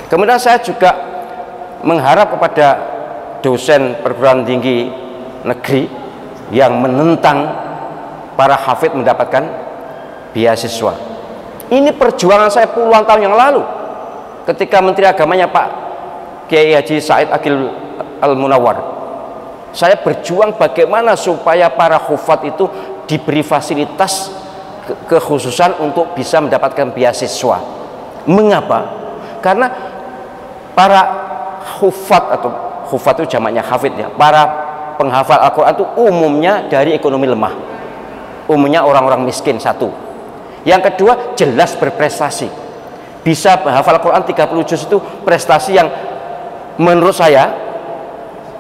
Kemudian saya juga mengharap kepada dosen perguruan tinggi negeri yang menentang para hafid mendapatkan beasiswa. Ini perjuangan saya puluhan tahun yang lalu ketika Menteri Agamanya Pak Kiai Haji Said Akil Al-Munawwar. Saya berjuang bagaimana supaya para hufat itu diberi fasilitas kekhususan untuk bisa mendapatkan beasiswa. Mengapa? Karena para hufat, atau hufat itu jamaknya hafid ya, para penghafal Al-Quran itu umumnya dari ekonomi lemah, umumnya orang-orang miskin. Satu. Yang kedua, jelas berprestasi, bisa menghafal Al-Quran 30 juz itu prestasi yang menurut saya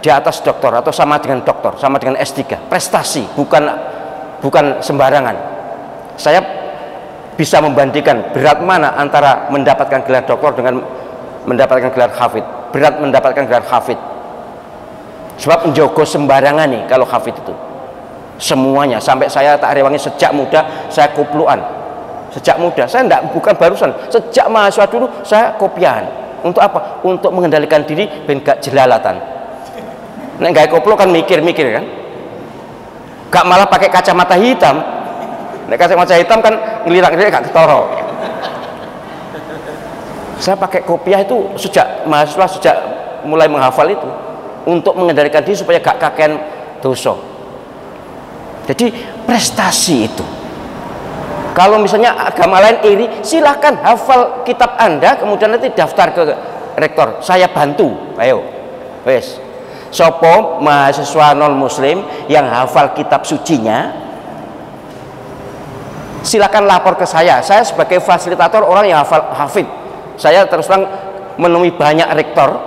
di atas doktor atau sama dengan doktor, sama dengan S3. Prestasi, bukan sembarangan. Saya bisa membandingkan berat mana antara mendapatkan gelar doktor dengan mendapatkan gelar hafid. Berat mendapatkan gelar hafid, sebab menjogo sembarangan nih kalau hafid itu semuanya. Sampai saya tak rewangi sejak muda, saya kopluan sejak muda. Saya bukan barusan, sejak mahasiswa dulu saya kopian. Untuk apa? Untuk mengendalikan diri ben gak jelalatan. Nek gak koplo kan mikir-mikir kan, gak malah pakai kacamata hitam. Nek kacamata hitam kan ngelirak-ngelirik gak ketoro. Saya pakai kopiah itu sejak mahasiswa, sejak mulai menghafal itu untuk mengendalikan diri supaya gak kakean dosa. Jadi prestasi itu. Kalau misalnya agama lain iri, silahkan hafal kitab Anda, kemudian nanti daftar ke rektor, saya bantu. Ayo, wes. Sopo mahasiswa non muslim yang hafal kitab sucinya, silakan lapor ke saya. Saya sebagai fasilitator orang yang hafal hafid. Saya terus terang menemui banyak rektor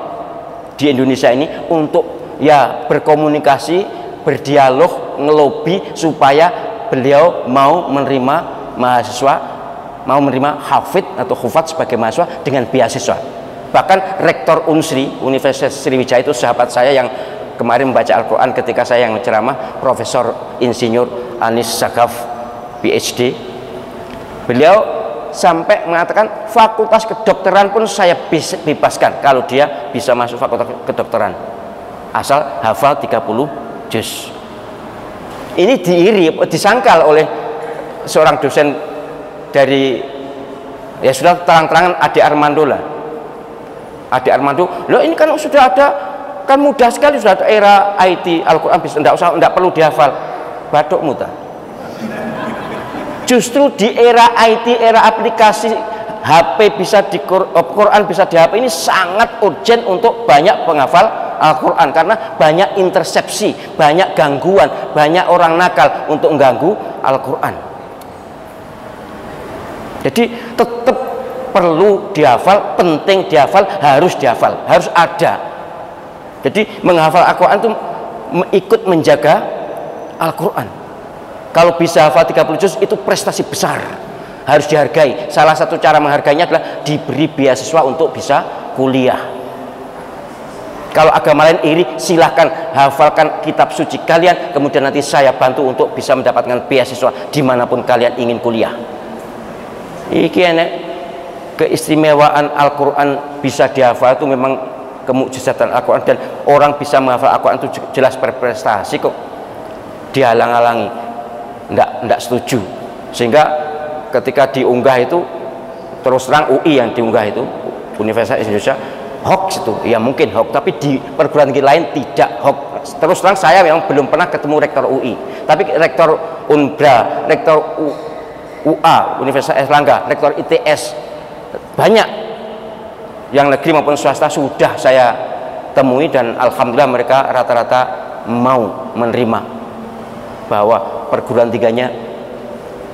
di Indonesia ini untuk ya berkomunikasi, berdialog, ngelobi supaya beliau mau menerima mahasiswa, mau menerima hafid atau hufat sebagai mahasiswa dengan beasiswa. Bahkan rektor Unsri Universitas Sriwijaya itu sahabat saya yang kemarin membaca Al-Quran ketika saya yang ceramah, Profesor Insinyur Anis Sagaf PhD. Beliau sampai mengatakan fakultas kedokteran pun saya bebaskan kalau dia bisa masuk fakultas kedokteran asal hafal 30 juz. Ini disangkal oleh seorang dosen dari, ya sudah terang-terangan, Ade Armando lah. Ade Armando, loh ini kan sudah ada, kan mudah sekali, sudah ada era IT Al-Quran, bisa enggak perlu dihafal. Batuk muta. Justru di era IT, era aplikasi HP bisa di Quran bisa di HP ini sangat urgent untuk banyak penghafal Al-Quran, karena banyak intersepsi, banyak gangguan, banyak orang nakal untuk mengganggu Al-Quran. Jadi tetap perlu dihafal, penting dihafal, harus dihafal, harus ada. Jadi menghafal Al-Quran itu ikut menjaga Al-Quran. Kalau bisa hafal 30 juz itu prestasi besar, harus dihargai. Salah satu cara menghargainya adalah diberi beasiswa untuk bisa kuliah. Kalau agama lain iri, silahkan hafalkan kitab suci kalian, kemudian nanti saya bantu untuk bisa mendapatkan beasiswa dimanapun kalian ingin kuliah. Iki enek keistimewaan Al-Quran bisa dihafal itu memang kemukjizatan Al-Quran, dan orang bisa menghafal Al-Quran itu jelas berprestasi kok. Dihalang-halangi, enggak setuju, sehingga ketika diunggah itu terus terang UI yang diunggah itu Universitas Indonesia hoax itu, ya mungkin hoax, tapi di perguruan tinggi lain tidak hoax. Terus terang saya memang belum pernah ketemu rektor UI, tapi rektor Unbra, rektor UA Universitas Airlangga, rektor ITS, banyak yang negeri maupun swasta sudah saya temui, dan alhamdulillah mereka rata-rata mau menerima bahwa perguruan tingginya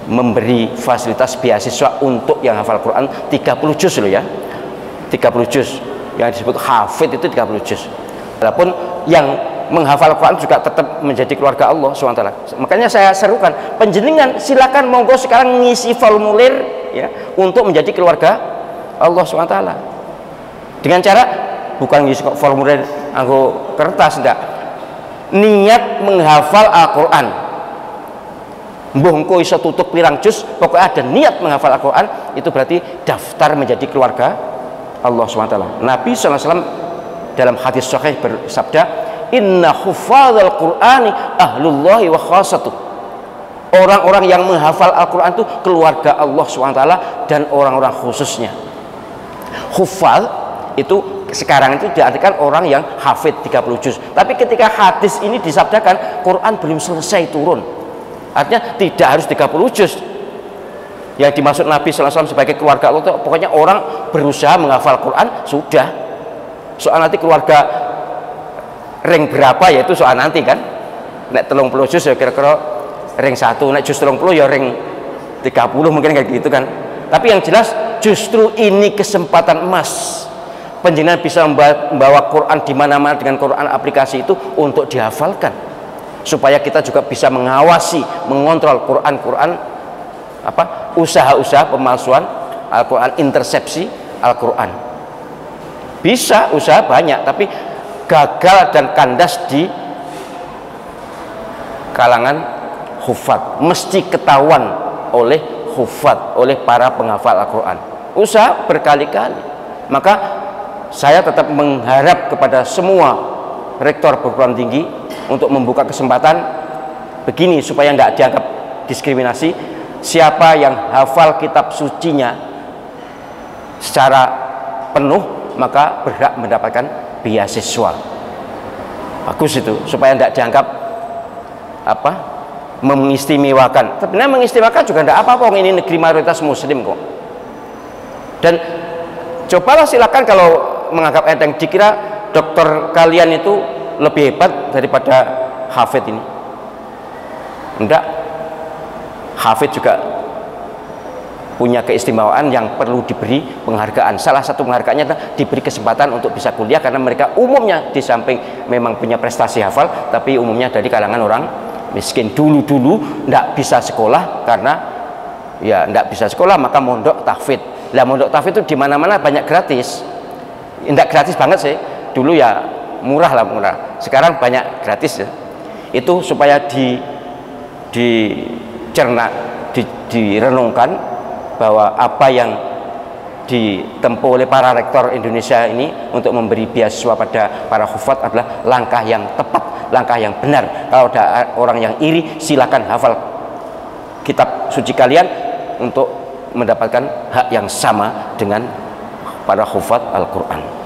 memberi fasilitas beasiswa untuk yang hafal Quran 30 juz loh ya, 30 juz yang disebut hafid itu 30 juz. Walaupun yang menghafal Quran juga tetap menjadi keluarga Allah SWT. Makanya saya serukan penjenengan silakan monggo sekarang ngisi formulir ya untuk menjadi keluarga Allah SWT dengan cara bukan ngisi formulir anggo kertas, enggak, niat menghafal Al-Quran. Mbuh engko iso tutup pirang juz, pokoknya ada niat menghafal Al-Quran, itu berarti daftar menjadi keluarga Allah SWT. Nabi SAW dalam hadis sahih bersabda, inna hufadzal qur'ani ahlullahi wa khasatuh. Orang-orang yang menghafal Al-Quran itu keluarga Allah SWT dan orang-orang khususnya. Hufal itu sekarang itu diartikan orang yang hafid 30 juz. Tapi ketika hadis ini disabdakan, Quran belum selesai turun. Artinya tidak harus 30 juz. Yang dimaksud Nabi SAW sebagai keluarga Allah itu pokoknya orang berusaha menghafal Quran sudah. Soal nanti keluarga ring berapa ya itu soal nanti kan. Nek 30 juz ya kira-kira ring 1, nek juz 30 ya ring 30 mungkin kayak gitu kan. Tapi yang jelas justru ini kesempatan emas. Panjenengan bisa membawa Quran di mana-mana dengan Quran aplikasi itu untuk dihafalkan. Supaya kita juga bisa mengawasi, mengontrol Quran usaha-usaha pemalsuan Al-Quran, intersepsi Al-Quran. Bisa usaha banyak, tapi gagal dan kandas di kalangan hufad. Mesti ketahuan oleh hufad, oleh para penghafal Al-Quran. Usaha berkali-kali. Maka saya tetap mengharap kepada semua rektor perguruan tinggi untuk membuka kesempatan begini supaya tidak dianggap diskriminasi. Siapa yang hafal kitab sucinya secara penuh maka berhak mendapatkan beasiswa. Bagus itu supaya tidak dianggap mengistimewakan. Sebenarnya mengistimewakan juga tidak apa-apa, ini negeri mayoritas muslim kok. Dan cobalah silakan kalau menganggap enteng, dikira dokter kalian itu lebih hebat daripada hafid ini. Enggak. Hafid juga punya keistimewaan yang perlu diberi penghargaan. Salah satu penghargaannya adalah diberi kesempatan untuk bisa kuliah, karena mereka umumnya di samping memang punya prestasi hafal, tapi umumnya dari kalangan orang miskin. Dulu-dulu tidak bisa sekolah karena ya tidak bisa sekolah, maka mondok tahfidz. Lah mondok tahfidz itu di mana-mana banyak gratis. Tidak gratis banget sih. Dulu ya murah. Sekarang banyak gratis ya. Itu supaya dicerna, direnungkan bahwa apa yang ditempuh oleh para rektor Indonesia ini untuk memberi beasiswa pada para hufad adalah langkah yang tepat, langkah yang benar. Kalau ada orang yang iri, silakan hafal kitab suci kalian untuk mendapatkan hak yang sama dengan para hufad Al-Quran.